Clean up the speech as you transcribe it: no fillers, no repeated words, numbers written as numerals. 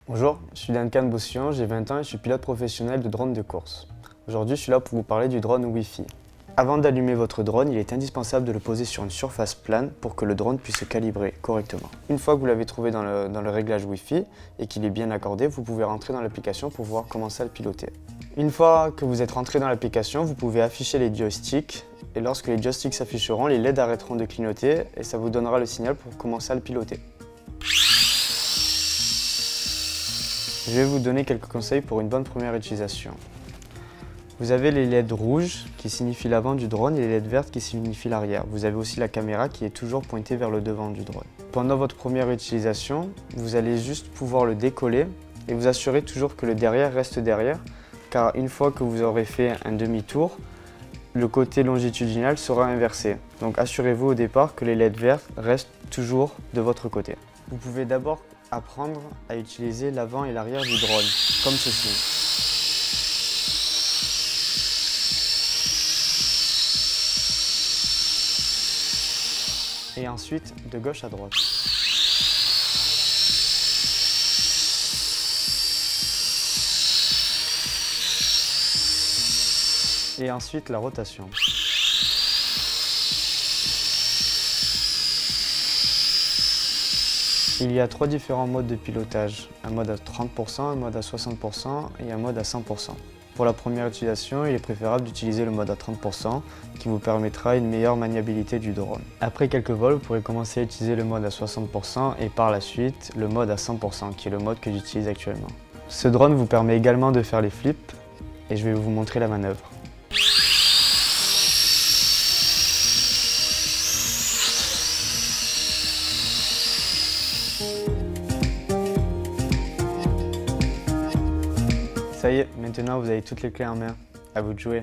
Bonjour, je suis Duncan Bossian, j'ai 20 ans et je suis pilote professionnel de drone de course. Aujourd'hui, je suis là pour vous parler du drone Wi-Fi. Avant d'allumer votre drone, il est indispensable de le poser sur une surface plane pour que le drone puisse se calibrer correctement. Une fois que vous l'avez trouvé dans le réglage Wi-Fi et qu'il est bien accordé, vous pouvez rentrer dans l'application pour pouvoir commencer à le piloter. Une fois que vous êtes rentré dans l'application, vous pouvez afficher les joysticks et lorsque les joysticks s'afficheront, les LED arrêteront de clignoter et ça vous donnera le signal pour commencer à le piloter. Je vais vous donner quelques conseils pour une bonne première utilisation. Vous avez les LED rouges qui signifient l'avant du drone et les LED vertes qui signifient l'arrière. Vous avez aussi la caméra qui est toujours pointée vers le devant du drone. Pendant votre première utilisation, vous allez juste pouvoir le décoller et vous assurer toujours que le derrière reste derrière, car une fois que vous aurez fait un demi-tour, le côté longitudinal sera inversé. Donc assurez-vous au départ que les LED vertes restent toujours de votre côté. Vous pouvez d'abord apprendre à utiliser l'avant et l'arrière du drone, comme ceci. Et ensuite de gauche à droite. Et ensuite la rotation. Il y a 3 différents modes de pilotage, un mode à 30%, un mode à 60% et un mode à 100%. Pour la première utilisation, il est préférable d'utiliser le mode à 30% qui vous permettra une meilleure maniabilité du drone. Après quelques vols, vous pourrez commencer à utiliser le mode à 60% et par la suite le mode à 100% qui est le mode que j'utilise actuellement. Ce drone vous permet également de faire les flips et je vais vous montrer la manœuvre. Ça y est, maintenant vous avez toutes les clés en main. À vous de jouer.